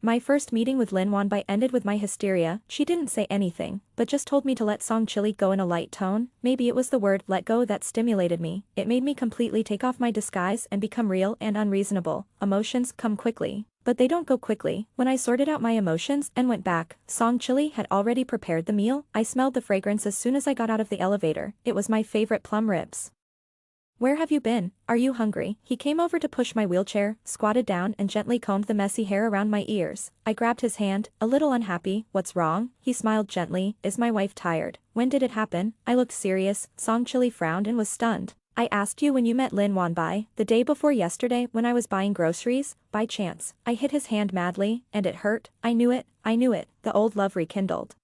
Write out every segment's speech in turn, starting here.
My first meeting with Lin Wanbai ended with my hysteria. She didn't say anything, but just told me to let Song Chili go in a light tone. Maybe it was the word let go that stimulated me. It made me completely take off my disguise and become real and unreasonable. Emotions come quickly, but they don't go quickly. When I sorted out my emotions and went back, Song Chili had already prepared the meal. I smelled the fragrance as soon as I got out of the elevator. It was my favorite plum ribs. Where have you been? Are you hungry? He came over to push my wheelchair, squatted down and gently combed the messy hair around my ears. I grabbed his hand, a little unhappy. What's wrong? He smiled gently. Is my wife tired? When did it happen? I looked serious. Song Chili frowned and was stunned. I asked you when you met Lin Wanbai, the day before yesterday when I was buying groceries, by chance. I hit his hand madly, and it hurt. I knew it. The old love rekindled.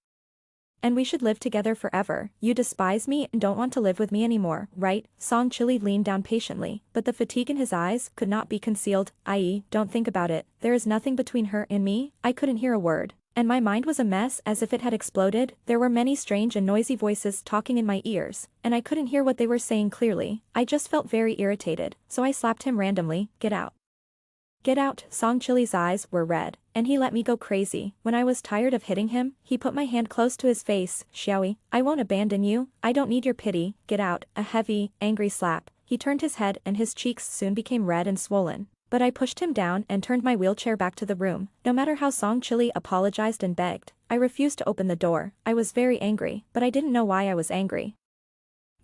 And we should live together forever. You despise me and don't want to live with me anymore, right? Song Chili leaned down patiently, but the fatigue in his eyes could not be concealed. Don't think about it. There is nothing between her and me. I couldn't hear a word, and my mind was a mess as if it had exploded. There were many strange and noisy voices talking in my ears, and I couldn't hear what they were saying clearly. I just felt very irritated, so I slapped him randomly. Get out. Get out. Song Chili's eyes were red, and he let me go crazy. When I was tired of hitting him, he put my hand close to his face. Xiaoyi, I won't abandon you. I don't need your pity. Get out. A heavy, angry slap. He turned his head and his cheeks soon became red and swollen. But I pushed him down and turned my wheelchair back to the room. No matter how Song Chili apologized and begged, I refused to open the door. I was very angry, but I didn't know why I was angry.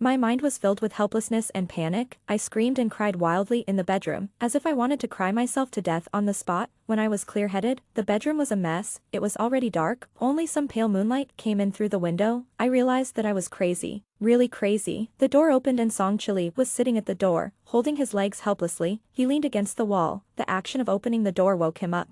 My mind was filled with helplessness and panic. I screamed and cried wildly in the bedroom, as if I wanted to cry myself to death on the spot. When I was clear-headed, the bedroom was a mess. It was already dark, only some pale moonlight came in through the window. I realized that I was crazy, really crazy. The door opened and Song Chili was sitting at the door, holding his legs helplessly. He leaned against the wall. The action of opening the door woke him up.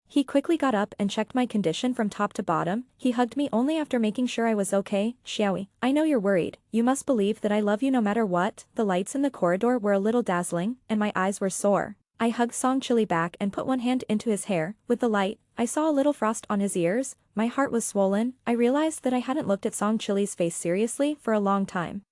He quickly got up and checked my condition from top to bottom. He hugged me only after making sure I was okay. Xiaoyi, I know you're worried. You must believe that I love you no matter what. The lights in the corridor were a little dazzling, and my eyes were sore. I hugged Song Chili back and put one hand into his hair. With the light, I saw a little frost on his ears. My heart was swollen. I realized that I hadn't looked at Song Chili's face seriously for a long time.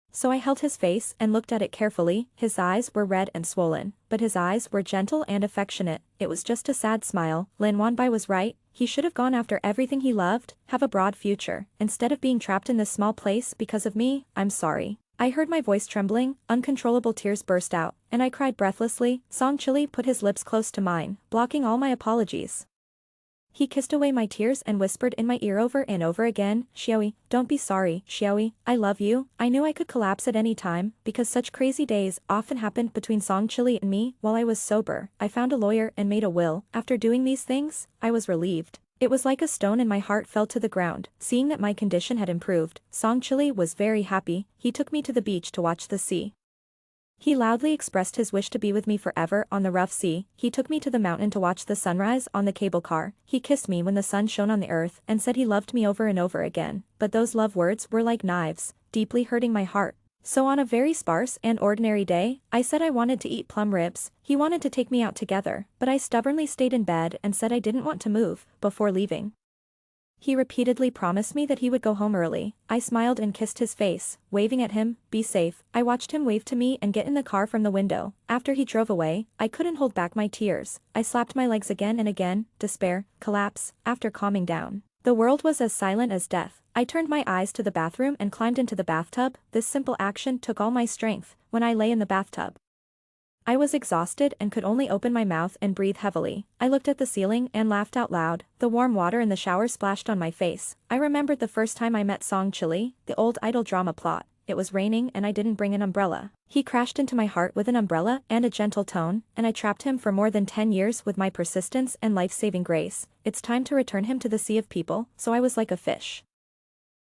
So I held his face and looked at it carefully. His eyes were red and swollen, but his eyes were gentle and affectionate. It was just a sad smile. Lin Wanbai was right. He should have gone after everything he loved, have a broad future, instead of being trapped in this small place because of me. I'm sorry. I heard my voice trembling, uncontrollable tears burst out, and I cried breathlessly. Song Chili put his lips close to mine, blocking all my apologies. He kissed away my tears and whispered in my ear over and over again, Xiaoyi, don't be sorry. Xiaoyi, I love you. I knew I could collapse at any time, because such crazy days often happened between Song Chili and me. While I was sober, I found a lawyer and made a will. After doing these things, I was relieved. It was like a stone and my heart fell to the ground. Seeing that my condition had improved, Song Chili was very happy. He took me to the beach to watch the sea. He loudly expressed his wish to be with me forever on the rough sea. He took me to the mountain to watch the sunrise on the cable car. He kissed me when the sun shone on the earth and said he loved me over and over again. But those love words were like knives, deeply hurting my heart. So on a very sparse and ordinary day, I said I wanted to eat plum ribs. He wanted to take me out together, but I stubbornly stayed in bed and said I didn't want to move before leaving. He repeatedly promised me that he would go home early. I smiled and kissed his face, waving at him, be safe. I watched him wave to me and get in the car from the window. After he drove away, I couldn't hold back my tears. I slapped my legs again and again, despair, collapse. After calming down, the world was as silent as death. I turned my eyes to the bathroom and climbed into the bathtub. This simple action took all my strength. When I lay in the bathtub, I was exhausted and could only open my mouth and breathe heavily. I looked at the ceiling and laughed out loud. The warm water in the shower splashed on my face. I remembered the first time I met Song Chili, the old idol drama plot. It was raining and I didn't bring an umbrella. He crashed into my heart with an umbrella and a gentle tone, and I trapped him for more than 10 years with my persistence and life-saving grace. It's time to return him to the sea of people, so I was like a fish.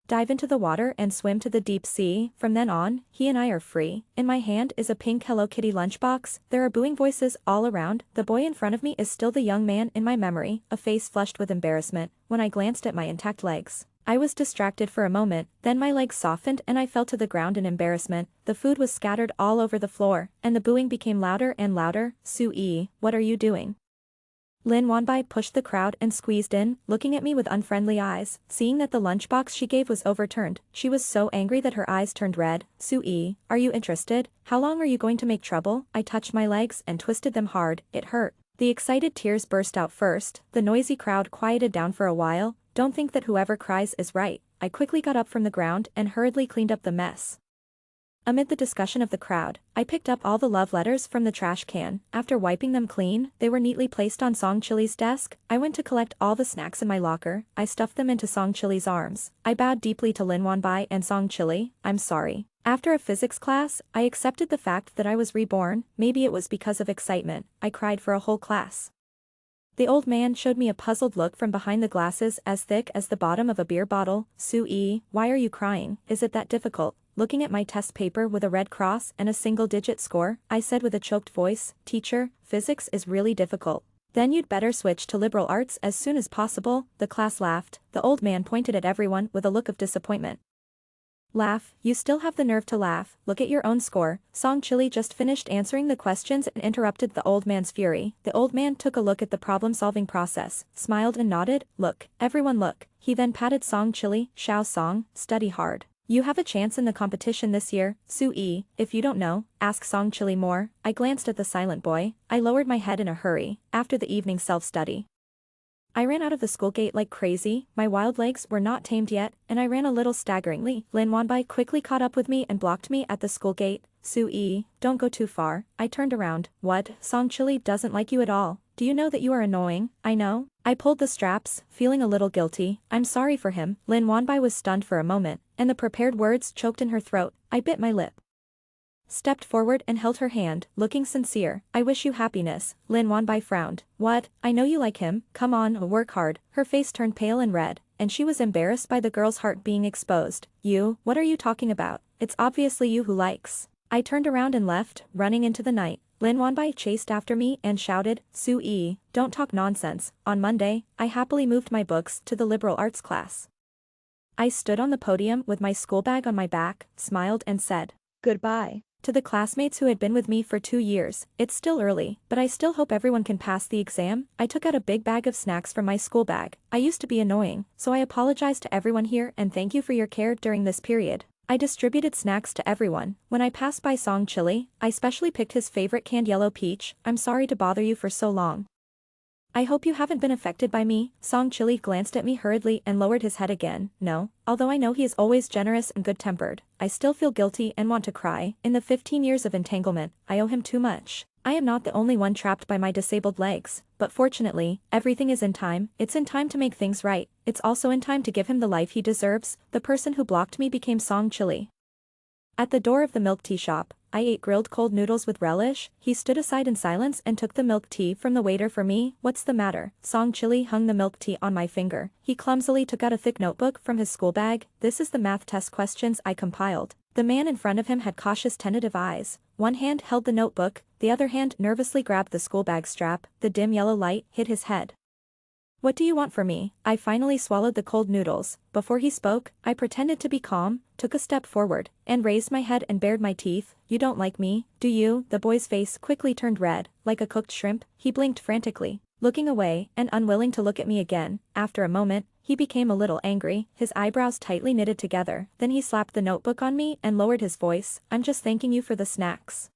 Dive into the water and swim to the deep sea. From then on, he and I are free. In my hand is a pink Hello Kitty lunchbox. There are booing voices all around. The boy in front of me is still the young man in my memory, a face flushed with embarrassment. When I glanced at my intact legs, I was distracted for a moment, then my legs softened and I fell to the ground in embarrassment. The food was scattered all over the floor, and the booing became louder and louder. Sue, what are you doing? Lin Wanbai pushed the crowd and squeezed in, looking at me with unfriendly eyes. Seeing that the lunchbox she gave was overturned, she was so angry that her eyes turned red. Sue, are you interested? How long are you going to make trouble? I touched my legs and twisted them hard. It hurt. The excited tears burst out first, the noisy crowd quieted down for a while. Don't think that whoever cries is right. I quickly got up from the ground and hurriedly cleaned up the mess. Amid the discussion of the crowd, I picked up all the love letters from the trash can. After wiping them clean, they were neatly placed on Song Chili's desk. I went to collect all the snacks in my locker. I stuffed them into Song Chili's arms. I bowed deeply to Lin Wanbai and Song Chili. I'm sorry. After a physics class, I accepted the fact that I was reborn. Maybe it was because of excitement. I cried for a whole class. The old man showed me a puzzled look from behind the glasses as thick as the bottom of a beer bottle. Sue, why are you crying? Is it that difficult? Looking at my test paper with a red cross and a single-digit score, I said with a choked voice, Teacher, physics is really difficult. Then you'd better switch to liberal arts as soon as possible. The class laughed. The old man pointed at everyone with a look of disappointment. Laugh, you still have the nerve to laugh, look at your own score. Song Chili just finished answering the questions and interrupted the old man's fury. The old man took a look at the problem-solving process, smiled and nodded. Look, everyone look. He then patted Song Chili. Xiao Song, study hard. You have a chance in the competition this year. Sue, if you don't know, ask Song Chili more. I glanced at the silent boy. I lowered my head in a hurry. After the evening self-study, I ran out of the school gate like crazy. My wild legs were not tamed yet, and I ran a little staggeringly. Lin Wanbai quickly caught up with me and blocked me at the school gate. Sue, don't go too far. I turned around. What? Song Chili doesn't like you at all. Do you know that you are annoying? I know. I pulled the straps, feeling a little guilty. I'm sorry for him. Lin Wanbai was stunned for a moment, and the prepared words choked in her throat. I bit my lip, stepped forward and held her hand, looking sincere. I wish you happiness. Lin Wanbai frowned. What? I know you like him. Come on, work hard. Her face turned pale and red, and she was embarrassed by the girl's heart being exposed. You? What are you talking about? It's obviously you who likes. I turned around and left, running into the night. Lin Wanbai chased after me and shouted, Sue, don't talk nonsense. On Monday, I happily moved my books to the liberal arts class. I stood on the podium with my school bag on my back, smiled and said, Goodbye. To the classmates who had been with me for 2 years, it's still early, but I still hope everyone can pass the exam. I took out a big bag of snacks from my school bag. I used to be annoying, so I apologize to everyone here and thank you for your care during this period. I distributed snacks to everyone. When I passed by Song Chili, I specially picked his favorite canned yellow peach. I'm sorry to bother you for so long. I hope you haven't been affected by me. Song Chili glanced at me hurriedly and lowered his head again. No, although I know he is always generous and good-tempered, I still feel guilty and want to cry. In the 15 years of entanglement, I owe him too much. I am not the only one trapped by my disabled legs, but fortunately, everything is in time. It's in time to make things right. It's also in time to give him the life he deserves. The person who blocked me became Song Chili. At the door of the milk tea shop, I ate grilled cold noodles with relish. He stood aside in silence and took the milk tea from the waiter for me. What's the matter? Song Chili hung the milk tea on my finger. He clumsily took out a thick notebook from his school bag. This is the math test questions I compiled. The man in front of him had cautious tentative eyes. One hand held the notebook, the other hand nervously grabbed the school bag strap. The dim yellow light hit his head. What do you want from me? I finally swallowed the cold noodles. Before he spoke, I pretended to be calm, took a step forward, and raised my head and bared my teeth. You don't like me, do you? The boy's face quickly turned red, like a cooked shrimp. He blinked frantically, looking away and unwilling to look at me again. After a moment, he became a little angry, his eyebrows tightly knitted together. Then he slapped the notebook on me and lowered his voice. I'm just thanking you for the snacks.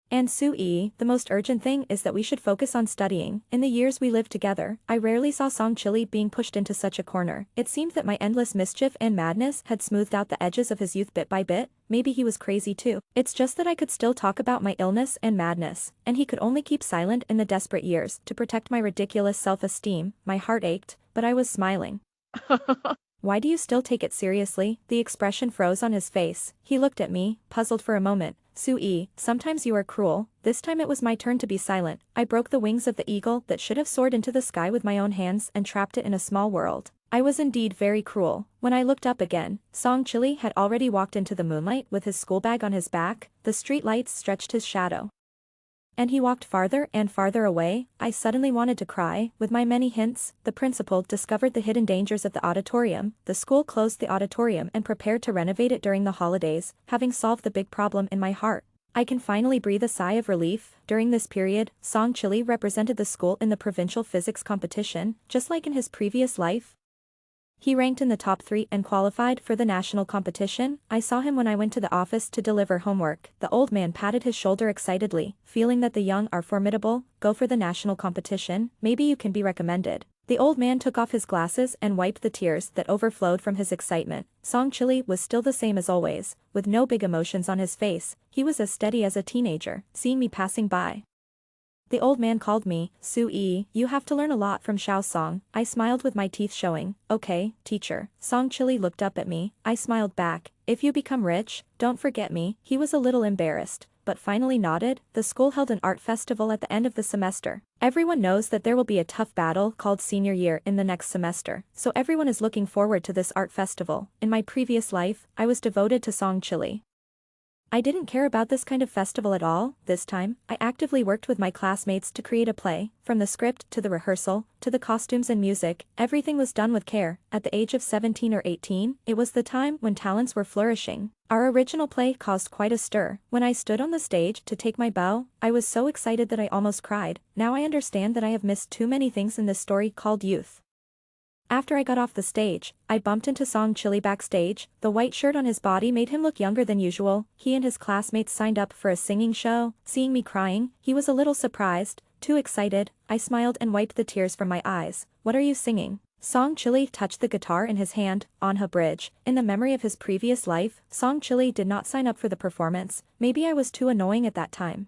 And Sue, the most urgent thing is that we should focus on studying. In the years we lived together, I rarely saw Song Chili being pushed into such a corner. It seemed that my endless mischief and madness had smoothed out the edges of his youth bit by bit. Maybe he was crazy too. It's just that I could still talk about my illness and madness, and he could only keep silent in the desperate years to protect my ridiculous self-esteem. My heart ached, but I was smiling. Why do you still take it seriously? The expression froze on his face. He looked at me, puzzled for a moment. Sue, sometimes you are cruel. This time it was my turn to be silent. I broke the wings of the eagle that should have soared into the sky with my own hands and trapped it in a small world. I was indeed very cruel. When I looked up again, Song Chili had already walked into the moonlight with his school bag on his back. The street lights stretched his shadow, and he walked farther and farther away. I suddenly wanted to cry. With my many hints, the principal discovered the hidden dangers of the auditorium. The school closed the auditorium and prepared to renovate it during the holidays, having solved the big problem in my heart. I can finally breathe a sigh of relief. During this period, Song Chili represented the school in the provincial physics competition, just like in his previous life. He ranked in the top 3 and qualified for the national competition. I saw him when I went to the office to deliver homework. The old man patted his shoulder excitedly, feeling that the young are formidable. Go for the national competition, maybe you can be recommended. The old man took off his glasses and wiped the tears that overflowed from his excitement. Song Chili was still the same as always, with no big emotions on his face. He was as steady as a teenager, seeing me passing by. The old man called me, Su-yi, you have to learn a lot from Xiao Song. I smiled with my teeth showing. Okay, teacher. Song Chili looked up at me. I smiled back. If you become rich, don't forget me. He was a little embarrassed, but finally nodded. The school held an art festival at the end of the semester. Everyone knows that there will be a tough battle called senior year in the next semester, so everyone is looking forward to this art festival. In my previous life, I was devoted to Song Chili. I didn't care about this kind of festival at all. This time, I actively worked with my classmates to create a play. From the script to the rehearsal, to the costumes and music, everything was done with care. At the age of 17 or 18, it was the time when talents were flourishing. Our original play caused quite a stir. When I stood on the stage to take my bow, I was so excited that I almost cried. Now I understand that I have missed too many things in this story called youth. After I got off the stage, I bumped into Song Chili backstage. The white shirt on his body made him look younger than usual. He and his classmates signed up for a singing show. Seeing me crying, he was a little surprised, too excited. I smiled and wiped the tears from my eyes. What are you singing? Song Chili touched the guitar in his hand, on a bridge. In the memory of his previous life, Song Chili did not sign up for the performance. Maybe I was too annoying at that time.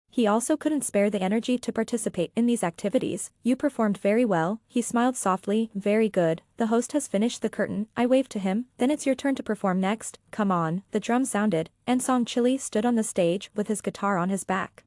He also couldn't spare the energy to participate in these activities. You performed very well. He smiled softly. Very good. The host has finished the curtain. I waved to him. Then it's your turn to perform next. Come on. The drum sounded, and Song Chili stood on the stage with his guitar on his back.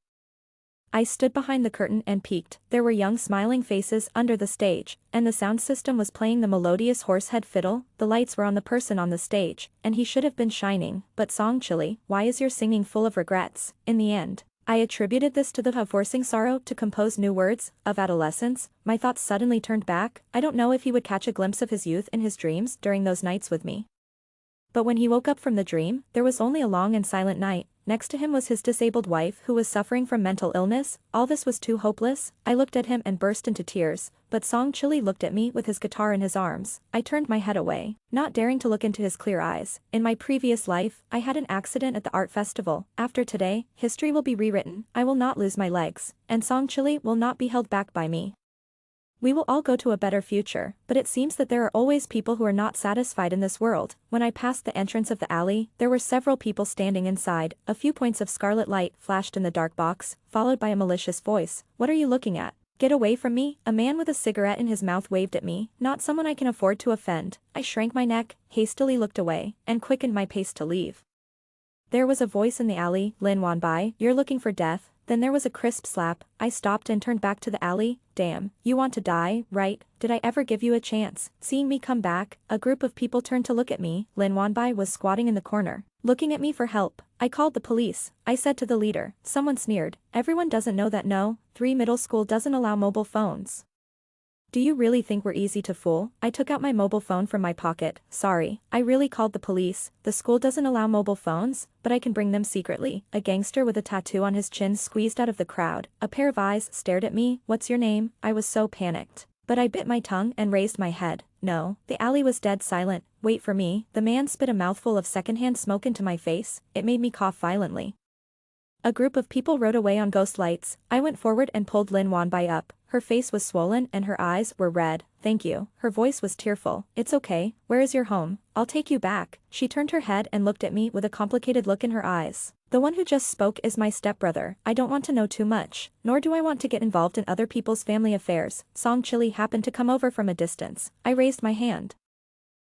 I stood behind the curtain and peeked. There were young smiling faces under the stage, and the sound system was playing the melodious horsehead fiddle. The lights were on the person on the stage, and he should have been shining. But Song Chili, why is your singing full of regrets? In the end, I attributed this to the forcing sorrow to compose new words, of adolescence. My thoughts suddenly turned back. I don't know if he would catch a glimpse of his youth in his dreams during those nights with me. But when he woke up from the dream, there was only a long and silent night. Next to him was his disabled wife who was suffering from mental illness. All this was too hopeless. I looked at him and burst into tears, but Song Chili looked at me with his guitar in his arms. I turned my head away, not daring to look into his clear eyes. In my previous life, I had an accident at the art festival. After today, history will be rewritten. I will not lose my legs, and Song Chili will not be held back by me. We will all go to a better future, but it seems that there are always people who are not satisfied in this world. When I passed the entrance of the alley, there were several people standing inside. A few points of scarlet light flashed in the dark box, followed by a malicious voice. What are you looking at? Get away from me. A man with a cigarette in his mouth waved at me, not someone I can afford to offend. I shrank my neck, hastily looked away, and quickened my pace to leave. There was a voice in the alley, Lin Wanbai, you're looking for death. Then there was a crisp slap. I stopped and turned back to the alley. Damn, you want to die, right? Did I ever give you a chance? Seeing me come back, a group of people turned to look at me. Lin Wanbai was squatting in the corner, looking at me for help. I called the police. I said to the leader. Someone sneered. Everyone doesn't know that no, 3 middle school doesn't allow mobile phones. Do you really think we're easy to fool? I took out my mobile phone from my pocket. Sorry, I really called the police. The school doesn't allow mobile phones, but I can bring them secretly. A gangster with a tattoo on his chin squeezed out of the crowd. A pair of eyes stared at me. What's your name? I was so panicked, but I bit my tongue and raised my head. No, the alley was dead silent. Wait for me. The man spit a mouthful of secondhand smoke into my face. It made me cough violently. A group of people rode away on ghost lights. I went forward and pulled Lin Wanbai up. Her face was swollen and her eyes were red. Thank you. Her voice was tearful. It's okay. Where is your home? I'll take you back. She turned her head and looked at me with a complicated look in her eyes. The one who just spoke is my stepbrother. I don't want to know too much, nor do I want to get involved in other people's family affairs. Song Chili happened to come over from a distance. I raised my hand.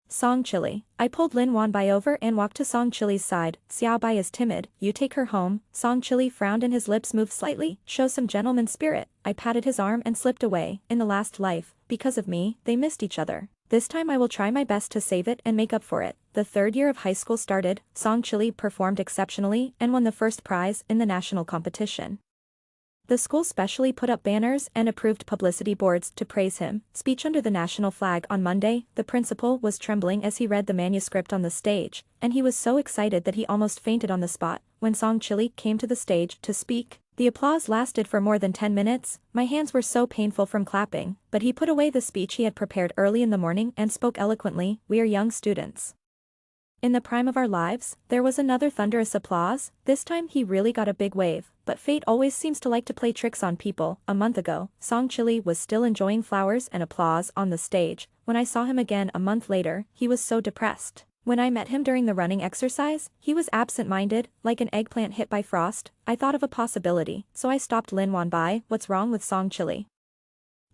Song Chili. I pulled Lin Wanbai over and walked to Song Chili's side. Xiaobai is timid. You take her home. Song Chili frowned and his lips moved slightly. Show some gentleman spirit. I patted his arm and slipped away. In the last life, because of me, they missed each other. This time I will try my best to save it and make up for it. The 3rd year of high school started. Song Chili performed exceptionally and won the first prize in the national competition. The school specially put up banners and approved publicity boards to praise him. Speech under the national flag on Monday. The principal was trembling as he read the manuscript on the stage, and he was so excited that he almost fainted on the spot. When Song Chili came to the stage to speak, The applause lasted for more than 10 minutes, my hands were so painful from clapping, but he put away the speech he had prepared early in the morning and spoke eloquently. We are young students. In the prime of our lives, there was another thunderous applause. This time he really got a big wave, but fate always seems to like to play tricks on people. A month ago, Song Chili was still enjoying flowers and applause on the stage. When I saw him again a month later, he was so depressed. When I met him during the running exercise, he was absent-minded, like an eggplant hit by frost. I thought of a possibility, so I stopped Lin Wanbai. What's wrong with Song Chili?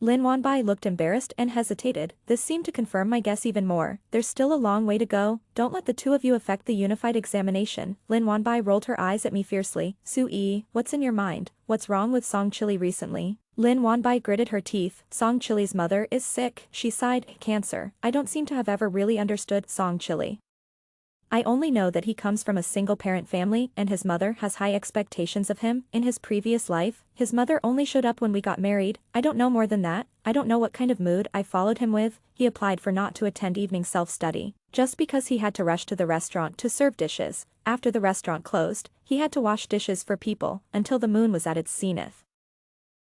Lin Wanbai looked embarrassed and hesitated. This seemed to confirm my guess even more. There's still a long way to go. Don't let the two of you affect the unified examination. Lin Wanbai rolled her eyes at me fiercely. Su-yi, what's in your mind? What's wrong with Song Chili recently? Lin Wanbai gritted her teeth. Song Chili's mother is sick. She sighed. Cancer. I don't seem to have ever really understood Song Chili. I only know that he comes from a single-parent family and his mother has high expectations of him. In his previous life, his mother only showed up when we got married. I don't know more than that. I don't know what kind of mood I followed him with. He applied for not to attend evening self-study, just because he had to rush to the restaurant to serve dishes. After the restaurant closed, he had to wash dishes for people until the moon was at its zenith.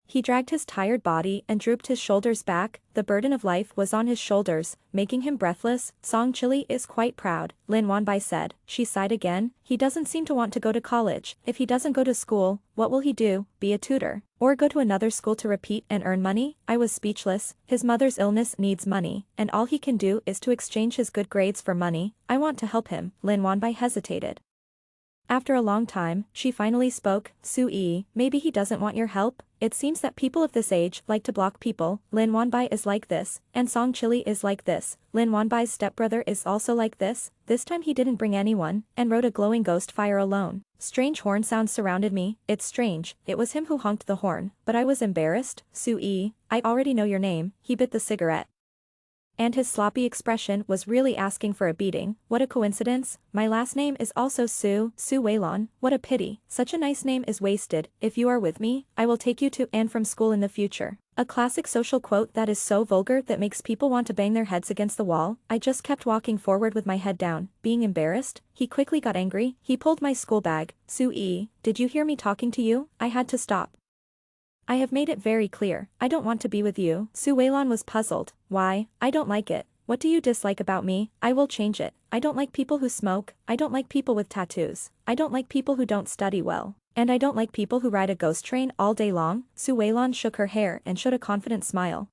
He dragged his tired body and drooped his shoulders back. The burden of life was on his shoulders, making him breathless. Song Chili is quite proud, Lin Wanbai said. She sighed again. He doesn't seem to want to go to college. If he doesn't go to school, what will he do? Be a tutor? Or go to another school to repeat and earn money? I was speechless. His mother's illness needs money, and all he can do is to exchange his good grades for money. I want to help him. Lin Wanbai hesitated. After a long time, she finally spoke. Su-yi, maybe he doesn't want your help? It seems that people of this age like to block people. Lin Wanbai is like this, and Song Chili is like this. Lin Wanbai's stepbrother is also like this. This time he didn't bring anyone, and rode a glowing ghost fire alone. Strange horn sounds surrounded me. It's strange, it was him who honked the horn, but I was embarrassed. Su-yi, I already know your name. He bit the cigarette. And his sloppy expression was really asking for a beating. What a coincidence. My last name is also Su Weilon. What a pity. Such a nice name is wasted. If you are with me, I will take you to and from school in the future. A classic social quote that is so vulgar that makes people want to bang their heads against the wall. I just kept walking forward with my head down, being embarrassed. He quickly got angry. He pulled my school bag. Su-yi, did you hear me talking to you? I had to stop. I have made it very clear, I don't want to be with you. Su Weilon was puzzled. Why? I don't like it. What do you dislike about me? I will change it. I don't like people who smoke, I don't like people with tattoos, I don't like people who don't study well, and I don't like people who ride a ghost train all day long. Su Weilon shook her hair and showed a confident smile.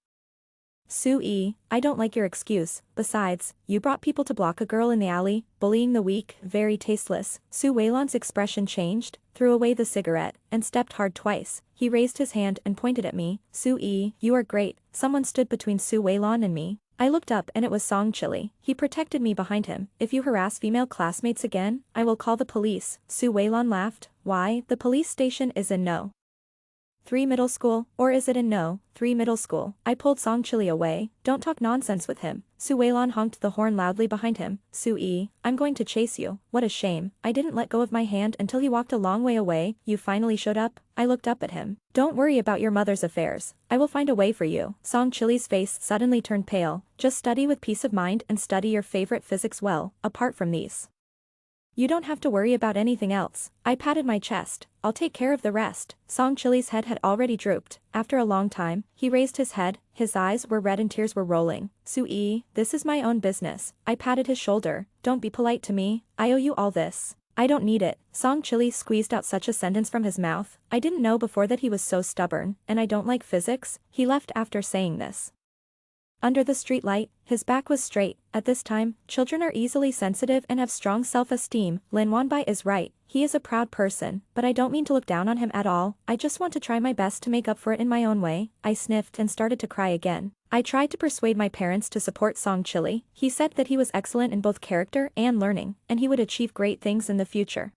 Su-yi, I don't like your excuse. Besides, you brought people to block a girl in the alley, bullying the weak, very tasteless. Su Weilon's expression changed, threw away the cigarette, and stepped hard twice. He raised his hand and pointed at me. Su-yi, you are great. Someone stood between Su Weilon and me. I looked up and it was Song Chili. He protected me behind him. If you harass female classmates again, I will call the police. Su Weilon laughed. Why? The police station is in No. 3 middle school, or is it in No. 3 middle school? I pulled Song Chili away. Don't talk nonsense with him. Su Weilon honked the horn loudly behind him. Su-yi, I'm going to chase you. What a shame. I didn't let go of my hand until he walked a long way away. You finally showed up? I looked up at him. Don't worry about your mother's affairs. I will find a way for you. Song Chili's face suddenly turned pale. Just study with peace of mind and study your favorite physics well. Apart from these, you don't have to worry about anything else. I patted my chest. I'll take care of the rest. Song Chili's head had already drooped. After a long time, he raised his head. His eyes were red and tears were rolling. Su-yi, this is my own business. I patted his shoulder. Don't be polite to me. I owe you all this. I don't need it. Song Chili squeezed out such a sentence from his mouth. I didn't know before that he was so stubborn, and I don't like physics. He left after saying this. Under the streetlight, his back was straight. At this time, children are easily sensitive and have strong self-esteem. Lin Wanbai is right. He is a proud person, but I don't mean to look down on him at all. I just want to try my best to make up for it in my own way. I sniffed and started to cry again. I tried to persuade my parents to support Song Chili. He said that he was excellent in both character and learning, and he would achieve great things in the future.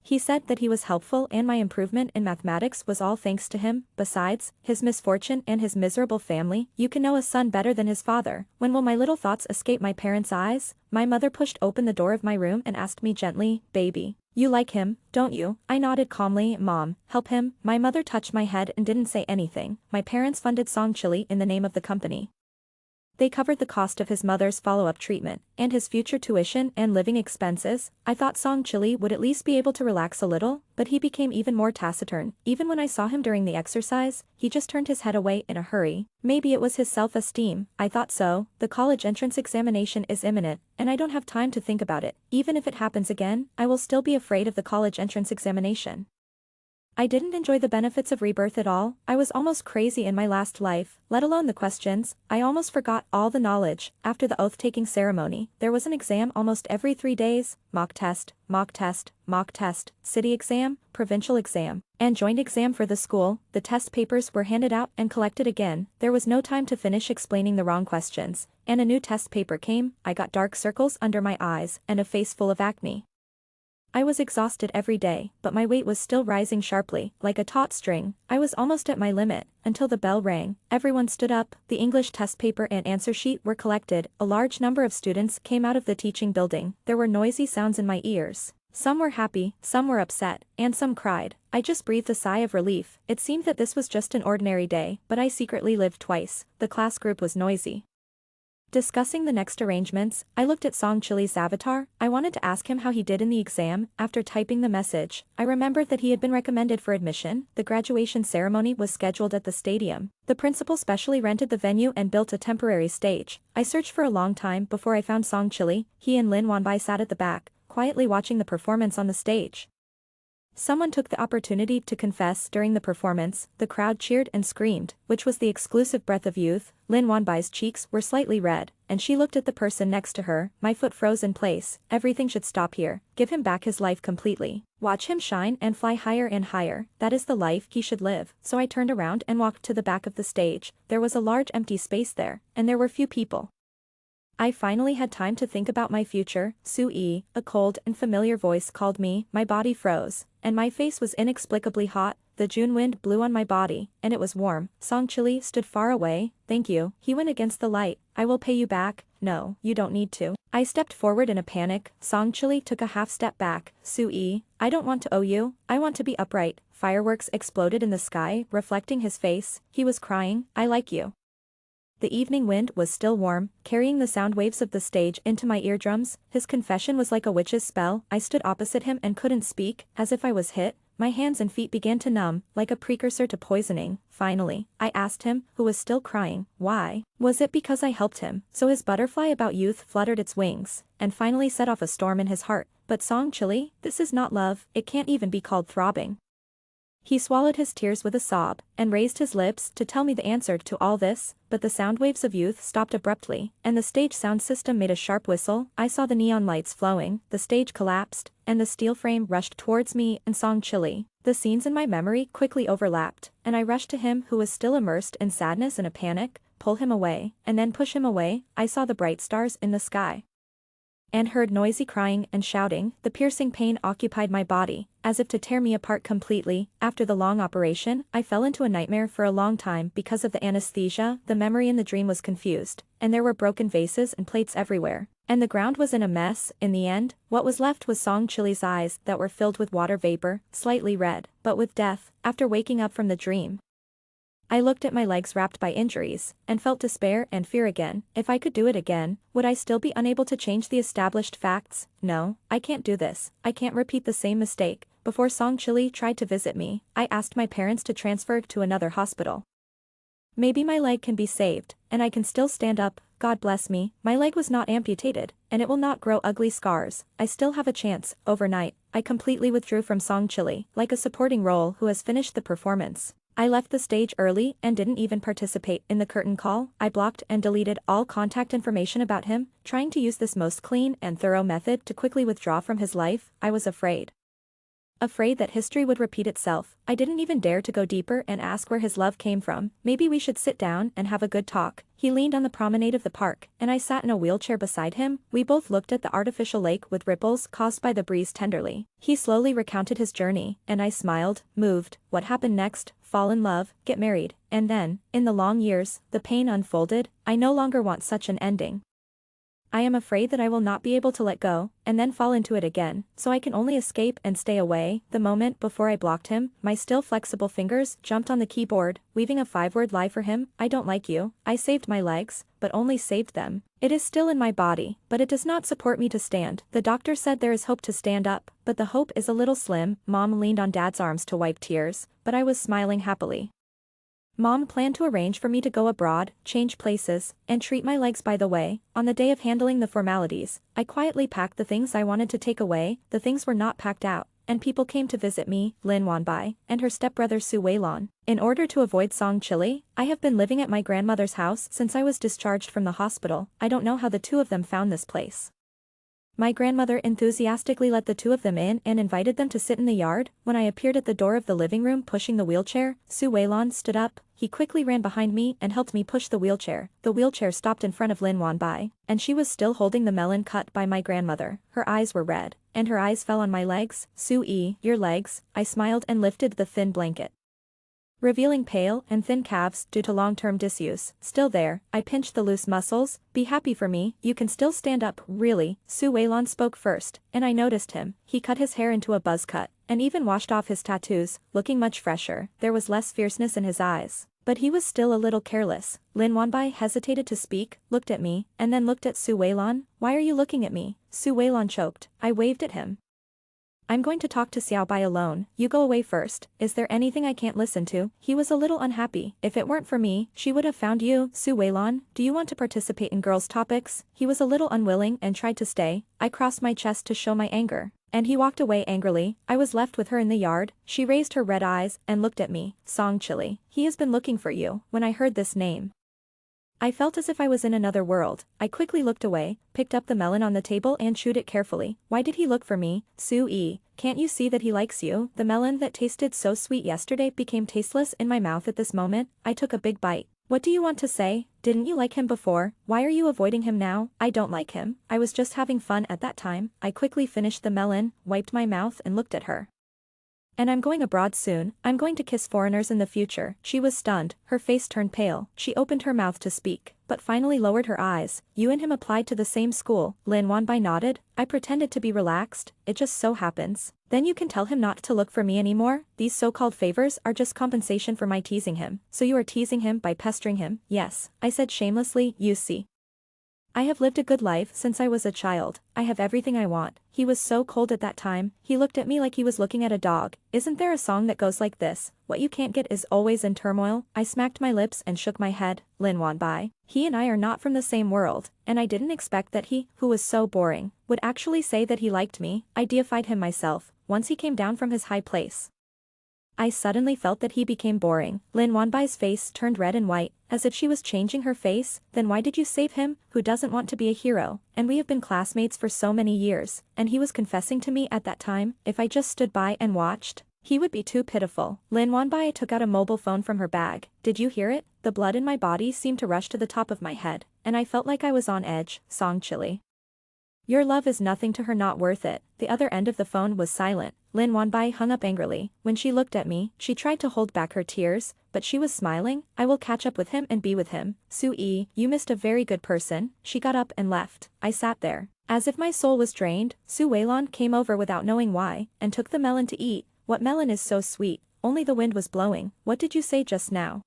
He said that he was helpful and my improvement in mathematics was all thanks to him. Besides, his misfortune and his miserable family, you can know a son better than his father. When will my little thoughts escape my parents' eyes? My mother pushed open the door of my room and asked me gently, baby, you like him, don't you? I nodded calmly. Mom, help him. My mother touched my head and didn't say anything. My parents funded Song Chili in the name of the company. They covered the cost of his mother's follow-up treatment, and his future tuition and living expenses. I thought Song Chili would at least be able to relax a little, but he became even more taciturn. Even when I saw him during the exercise, he just turned his head away in a hurry. Maybe it was his self-esteem. I thought so. The college entrance examination is imminent, and I don't have time to think about it. Even if it happens again, I will still be afraid of the college entrance examination. I didn't enjoy the benefits of rebirth at all. I was almost crazy in my last life, let alone the questions. I almost forgot all the knowledge. After the oath-taking ceremony, there was an exam almost every 3 days, mock test, mock test, mock test, city exam, provincial exam, and joint exam for the school. The test papers were handed out and collected again. There was no time to finish explaining the wrong questions, and a new test paper came. I got dark circles under my eyes and a face full of acne. I was exhausted every day, but my weight was still rising sharply, like a taut string. I was almost at my limit, until the bell rang. Everyone stood up, the English test paper and answer sheet were collected, a large number of students came out of the teaching building. There were noisy sounds in my ears. Some were happy, some were upset, and some cried. I just breathed a sigh of relief. It seemed that this was just an ordinary day, but I secretly lived twice. The class group was noisy. Discussing the next arrangements, I looked at Song Chili's avatar. I wanted to ask him how he did in the exam. After typing the message, I remembered that he had been recommended for admission. The graduation ceremony was scheduled at the stadium. The principal specially rented the venue and built a temporary stage. I searched for a long time before I found Song Chili. He and Lin Wanbai sat at the back, quietly watching the performance on the stage. Someone took the opportunity to confess during the performance. The crowd cheered and screamed, which was the exclusive breath of youth. Lin Wanbai's cheeks were slightly red, and she looked at the person next to her. My foot froze in place. Everything should stop here. Give him back his life completely. Watch him shine and fly higher and higher. That is the life he should live. So I turned around and walked to the back of the stage. There was a large empty space there, and there were few people. I finally had time to think about my future. Sue, a cold and familiar voice called me. My body froze, and my face was inexplicably hot. The June wind blew on my body, and it was warm. Song Chili stood far away. Thank you. He went against the light. I will pay you back. No, you don't need to. I stepped forward in a panic. Song Chili took a half step back. Sue, I don't want to owe you. I want to be upright. Fireworks exploded in the sky, reflecting his face. He was crying. I like you. The evening wind was still warm, carrying the sound waves of the stage into my eardrums. His confession was like a witch's spell. I stood opposite him and couldn't speak, as if I was hit. My hands and feet began to numb, like a precursor to poisoning. Finally, I asked him, who was still crying, why? Was it because I helped him? So his butterfly about youth fluttered its wings, and finally set off a storm in his heart. But Song Chili, this is not love. It can't even be called throbbing. He swallowed his tears with a sob, and raised his lips to tell me the answer to all this, but the sound waves of youth stopped abruptly, and the stage sound system made a sharp whistle. I saw the neon lights flowing, the stage collapsed, and the steel frame rushed towards me and Song Chili. The scenes in my memory quickly overlapped, and I rushed to him who was still immersed in sadness and a panic, pull him away, and then push him away. I saw the bright stars in the sky, and heard noisy crying and shouting. The piercing pain occupied my body, as if to tear me apart completely. After the long operation, I fell into a nightmare for a long time because of the anesthesia. The memory in the dream was confused, and there were broken vases and plates everywhere, and the ground was in a mess. In the end, what was left was Song Chili's eyes that were filled with water vapor, slightly red, but with death. After waking up from the dream, I looked at my legs wrapped by injuries, and felt despair and fear again. If I could do it again, would I still be unable to change the established facts? No, I can't do this. I can't repeat the same mistake. Before Song Chili tried to visit me, I asked my parents to transfer to another hospital. Maybe my leg can be saved, and I can still stand up. God bless me, my leg was not amputated, and it will not grow ugly scars. I still have a chance. Overnight, I completely withdrew from Song Chili, like a supporting role who has finished the performance. I left the stage early and didn't even participate in the curtain call. I blocked and deleted all contact information about him, trying to use this most clean and thorough method to quickly withdraw from his life. I was afraid. Afraid that history would repeat itself. I didn't even dare to go deeper and ask where his love came from. Maybe we should sit down and have a good talk. He leaned on the promenade of the park, and I sat in a wheelchair beside him. We both looked at the artificial lake with ripples caused by the breeze tenderly. He slowly recounted his journey, and I smiled, moved. What happened next? Fall in love, get married, and then, in the long years, the pain unfolded. I no longer want such an ending. I am afraid that I will not be able to let go, and then fall into it again, so I can only escape and stay away. The moment before I blocked him, my still flexible fingers jumped on the keyboard, weaving a 5-word lie for him. I don't like you. I saved my legs, but only saved them. It is still in my body, but it does not support me to stand. The doctor said there is hope to stand up, but the hope is a little slim. Mom leaned on Dad's arms to wipe tears, but I was smiling happily. Mom planned to arrange for me to go abroad, change places, and treat my legs. By the way, on the day of handling the formalities, I quietly packed the things I wanted to take away. The things were not packed out, and people came to visit me, Lin Wanbai, and her stepbrother Su Weilon. In order to avoid Song Chili, I have been living at my grandmother's house since I was discharged from the hospital. I don't know how the two of them found this place. My grandmother enthusiastically let the two of them in and invited them to sit in the yard. When I appeared at the door of the living room pushing the wheelchair, Su Weilon stood up. He quickly ran behind me and helped me push the wheelchair. The wheelchair stopped in front of Lin Wanbai, and she was still holding the melon cut by my grandmother. Her eyes were red, and her eyes fell on my legs. Su-ee, your legs. I smiled and lifted the thin blanket, revealing pale and thin calves due to long-term disuse. Still there, I pinched the loose muscles. Be happy for me, you can still stand up. Really? Su Weilon spoke first, and I noticed him. He cut his hair into a buzz cut, and even washed off his tattoos, looking much fresher. There was less fierceness in his eyes, but he was still a little careless. Lin Wanbai hesitated to speak, looked at me, and then looked at Su Weilon. Why are you looking at me? Su Weilon choked. I waved at him. I'm going to talk to Xiao Bai alone. You go away first. Is there anything I can't listen to? He was a little unhappy. If it weren't for me, she would have found you. Su Weilon, do you want to participate in girls' topics? He was a little unwilling and tried to stay. I crossed my chest to show my anger, and he walked away angrily. I was left with her in the yard. She raised her red eyes and looked at me. Song Chili. He has been looking for you. When I heard this name, I felt as if I was in another world. I quickly looked away, picked up the melon on the table and chewed it carefully. Why did he look for me? Su-ee, can't you see that he likes you? The melon that tasted so sweet yesterday became tasteless in my mouth at this moment. I took a big bite. What do you want to say? Didn't you like him before? Why are you avoiding him now? I don't like him. I was just having fun at that time. I quickly finished the melon, wiped my mouth and looked at her. And I'm going abroad soon. I'm going to kiss foreigners in the future. She was stunned, her face turned pale. She opened her mouth to speak, but finally lowered her eyes. You and him applied to the same school. Lin Wanbai nodded. I pretended to be relaxed. It just so happens. Then you can tell him not to look for me anymore. These so-called favors are just compensation for my teasing him. So you are teasing him by pestering him? Yes, I said shamelessly. You see, I have lived a good life since I was a child. I have everything I want. He was so cold at that time. He looked at me like he was looking at a dog. Isn't there a song that goes like this? What you can't get is always in turmoil. I smacked my lips and shook my head. Lin Wanbai. He and I are not from the same world, and I didn't expect that he, who was so boring, would actually say that he liked me. I deified him myself, once he came down from his high place. I suddenly felt that he became boring. Lin Wanbai's face turned red and white, as if she was changing her face. Then why did you save him? Who doesn't want to be a hero? And we have been classmates for so many years, and he was confessing to me at that time. If I just stood by and watched, he would be too pitiful. Lin Wanbai took out a mobile phone from her bag. Did you hear it? The blood in my body seemed to rush to the top of my head, and I felt like I was on edge. Song Chili. Your love is nothing to her, not worth it. The other end of the phone was silent. Lin Wanbai hung up angrily. When she looked at me, she tried to hold back her tears, but she was smiling. I will catch up with him and be with him. Su-ee, you missed a very good person. She got up and left. I sat there, as if my soul was drained. Su Weilon came over without knowing why, and took the melon to eat. What melon is so sweet? Only the wind was blowing. What did you say just now?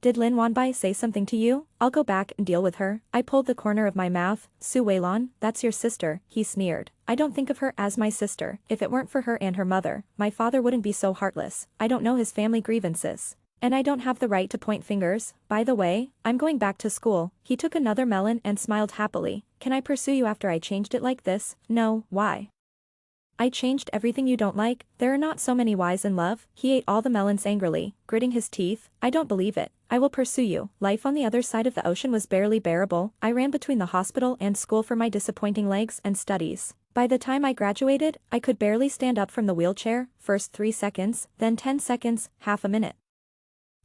Did Lin Wanbai say something to you? I'll go back and deal with her. I pulled the corner of my mouth. Su Weilon, that's your sister, he sneered. I don't think of her as my sister. If it weren't for her and her mother, my father wouldn't be so heartless. I don't know his family grievances, and I don't have the right to point fingers. By the way, I'm going back to school. He took another melon and smiled happily. Can I pursue you after I changed it like this? No, why? I changed everything you don't like. There are not so many whys in love. He ate all the melons angrily, gritting his teeth. I don't believe it. I will pursue you. Life on the other side of the ocean was barely bearable. I ran between the hospital and school for my disappointing legs and studies. By the time I graduated, I could barely stand up from the wheelchair. First 3 seconds, then 10 seconds, half a minute.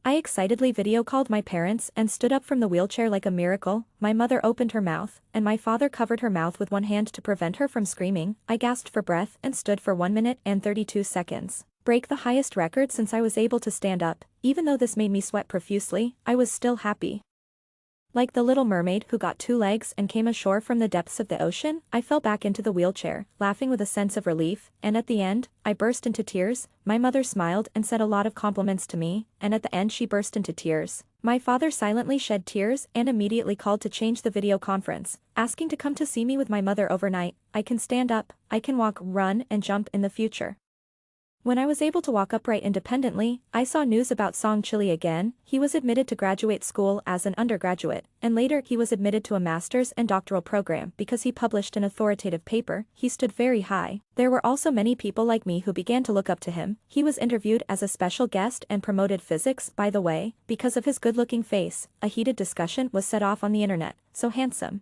I excitedly video called my parents and stood up from the wheelchair like a miracle. My mother opened her mouth, and my father covered her mouth with one hand to prevent her from screaming. I gasped for breath and stood for 1 minute and 32 seconds. Break the highest record since I was able to stand up. Even though this made me sweat profusely, I was still happy. Like the little mermaid who got two legs and came ashore from the depths of the ocean, I fell back into the wheelchair, laughing with a sense of relief, and at the end, I burst into tears. My mother smiled and said a lot of compliments to me, and at the end she burst into tears. My father silently shed tears and immediately called to change the video conference, asking to come to see me with my mother overnight. I can stand up, I can walk, run, and jump in the future. When I was able to walk upright independently, I saw news about Song Chili again. He was admitted to graduate school as an undergraduate, and later he was admitted to a master's and doctoral program because he published an authoritative paper. He stood very high. There were also many people like me who began to look up to him. He was interviewed as a special guest and promoted physics, by the way, because of his good-looking face. A heated discussion was set off on the internet. So handsome,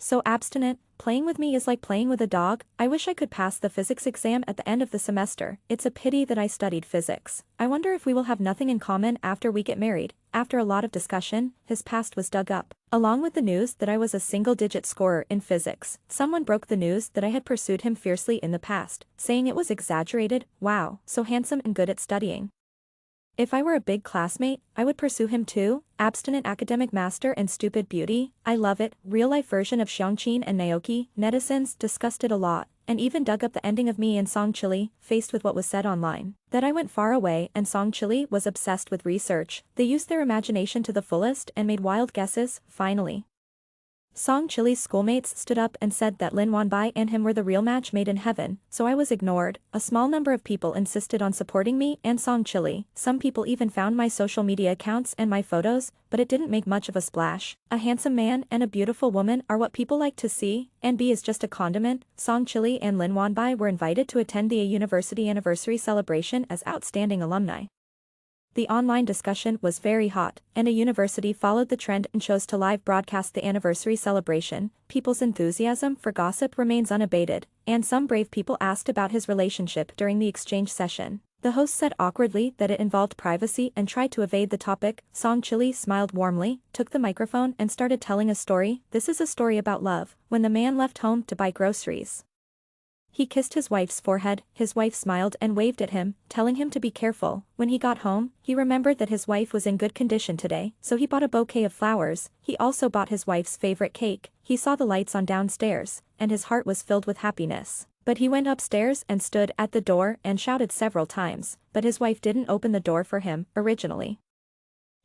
so abstinent, playing with me is like playing with a dog. I wish I could pass the physics exam at the end of the semester. It's a pity that I studied physics. I wonder if we will have nothing in common after we get married. After a lot of discussion, his past was dug up. Along with the news that I was a single-digit scorer in physics, someone broke the news that I had pursued him fiercely in the past, saying it was exaggerated. Wow, so handsome and good at studying. If I were a big classmate, I would pursue him too. Abstinent academic master and stupid beauty. I love it. Real-life version of Xiangqin and Naoki. Netizens discussed it a lot, and even dug up the ending of me and Song Chili, faced with what was said online. That I went far away and Song Chili was obsessed with research. They used their imagination to the fullest and made wild guesses. Finally, Song Chili's schoolmates stood up and said that Lin Wanbai and him were the real match made in heaven, so I was ignored. A small number of people insisted on supporting me and Song Chili. Some people even found my social media accounts and my photos, but it didn't make much of a splash. A handsome man and a beautiful woman are what people like to see, and B is just a condiment. Song Chili and Lin Wanbai were invited to attend the university anniversary celebration as outstanding alumni. The online discussion was very hot, and a university followed the trend and chose to live broadcast the anniversary celebration. People's enthusiasm for gossip remains unabated, and some brave people asked about his relationship during the exchange session. The host said awkwardly that it involved privacy and tried to evade the topic. Song Chili smiled warmly, took the microphone and started telling a story. This is a story about love. When the man left home to buy groceries, he kissed his wife's forehead. His wife smiled and waved at him, telling him to be careful. When he got home, he remembered that his wife was in good condition today, so he bought a bouquet of flowers. He also bought his wife's favorite cake. He saw the lights on downstairs, and his heart was filled with happiness. But he went upstairs and stood at the door and shouted several times, but his wife didn't open the door for him. Originally,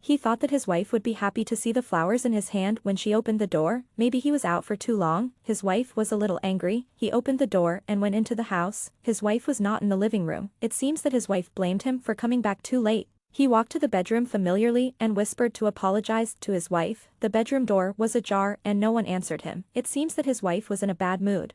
he thought that his wife would be happy to see the flowers in his hand when she opened the door. Maybe he was out for too long. His wife was a little angry. He opened the door and went into the house. His wife was not in the living room. It seems that his wife blamed him for coming back too late. He walked to the bedroom familiarly and whispered to apologize to his wife. The bedroom door was ajar and no one answered him. It seems that his wife was in a bad mood.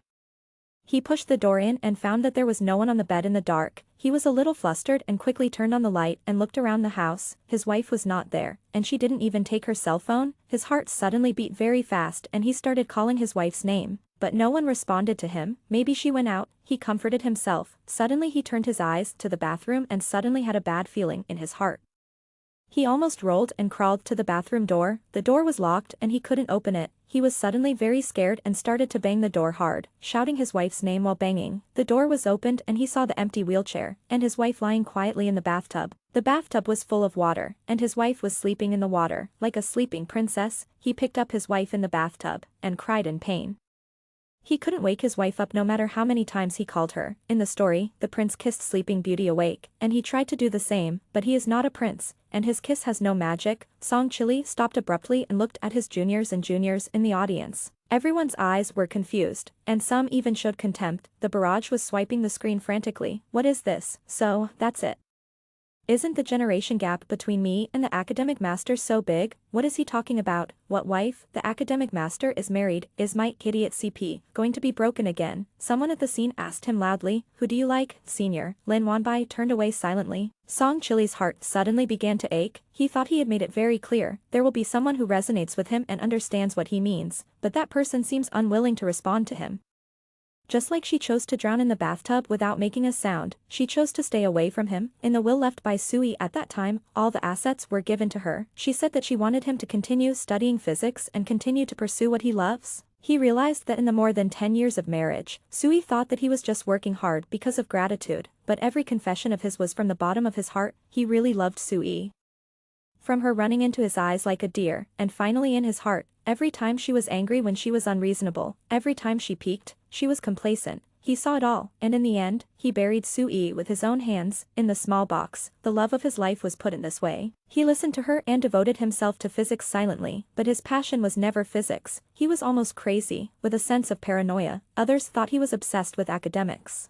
He pushed the door in and found that there was no one on the bed in the dark. He was a little flustered and quickly turned on the light and looked around the house. His wife was not there, and she didn't even take her cell phone. His heart suddenly beat very fast and he started calling his wife's name, but no one responded to him. Maybe she went out. He comforted himself. Suddenly he turned his eyes to the bathroom and suddenly had a bad feeling in his heart. He almost rolled and crawled to the bathroom door. The door was locked and he couldn't open it. He was suddenly very scared and started to bang the door hard, shouting his wife's name while banging. The door was opened and he saw the empty wheelchair, and his wife lying quietly in the bathtub. The bathtub was full of water, and his wife was sleeping in the water, like a sleeping princess. He picked up his wife in the bathtub, and cried in pain. He couldn't wake his wife up no matter how many times he called her. In the story, the prince kissed Sleeping Beauty awake, and he tried to do the same, but he is not a prince, and his kiss has no magic. Song Chili stopped abruptly and looked at his juniors and juniors in the audience. Everyone's eyes were confused, and some even showed contempt. The barrage was swiping the screen frantically. What is this? So, that's it. Isn't the generation gap between me and the academic master so big? What is he talking about? What wife? The academic master is married. Is my idiot CP going to be broken again? Someone at the scene asked him loudly. Who do you like, senior? Lin Wanbai turned away silently. Song Chili's heart suddenly began to ache. He thought he had made it very clear. There will be someone who resonates with him and understands what he means, but that person seems unwilling to respond to him. Just like she chose to drown in the bathtub without making a sound, she chose to stay away from him. In the will left by Sui at that time, all the assets were given to her. She said that she wanted him to continue studying physics and continue to pursue what he loves. He realized that in the more than 10 years of marriage, Sui thought that he was just working hard because of gratitude, but every confession of his was from the bottom of his heart. He really loved Sui. from her running into his eyes like a deer, and finally in his heart. Every time she was angry when she was unreasonable, every time she peaked, she was complacent. He saw it all, and in the end, he buried Sue with his own hands, in the small box. The love of his life was put in this way. He listened to her and devoted himself to physics silently, but his passion was never physics. He was almost crazy, with a sense of paranoia. Others thought he was obsessed with academics.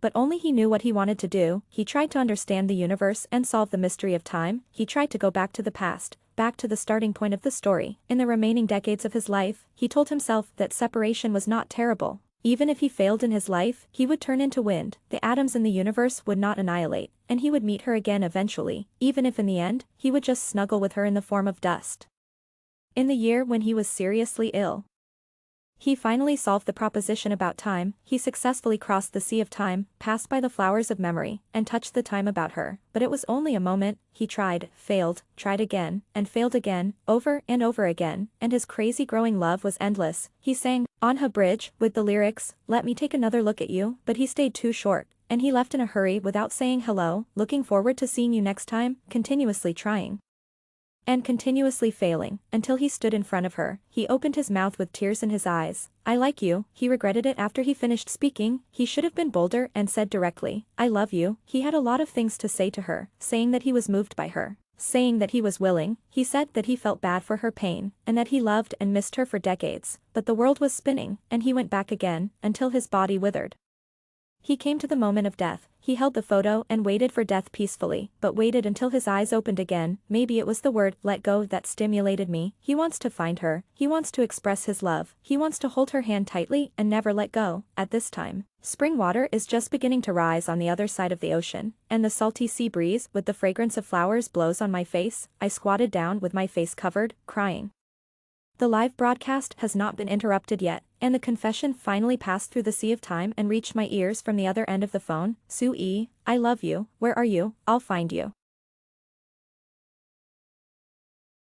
But only he knew what he wanted to do. He tried to understand the universe and solve the mystery of time. He tried to go back to the past, back to the starting point of the story. In the remaining decades of his life, he told himself that separation was not terrible. Even if he failed in his life, he would turn into wind, the atoms in the universe would not annihilate, and he would meet her again eventually, even if in the end, he would just snuggle with her in the form of dust. In the year when he was seriously ill, he finally solved the proposition about time. He successfully crossed the sea of time, passed by the flowers of memory, and touched the time about her. But it was only a moment. He tried, failed, tried again, and failed again, over and over again, and his crazy growing love was endless. He sang, on her bridge, with the lyrics, let me take another look at you, but he stayed too short, and he left in a hurry without saying hello, looking forward to seeing you next time, continuously trying. And continuously failing, until he stood in front of her. He opened his mouth with tears in his eyes. I like you. He regretted it after he finished speaking. He should have been bolder and said directly, I love you. He had a lot of things to say to her, saying that he was moved by her, saying that he was willing. He said that he felt bad for her pain, and that he loved and missed her for decades. But the world was spinning, and he went back again, until his body withered. He came to the moment of death. He held the photo and waited for death peacefully, but waited until his eyes opened again. Maybe it was the word, let go, that stimulated me. He wants to find her. He wants to express his love. He wants to hold her hand tightly and never let go. At this time, spring water is just beginning to rise on the other side of the ocean, and the salty sea breeze with the fragrance of flowers blows on my face. I squatted down with my face covered, crying. The live broadcast has not been interrupted yet, and the confession finally passed through the sea of time and reached my ears from the other end of the phone. Sue, I love you. Where are you? I'll find you.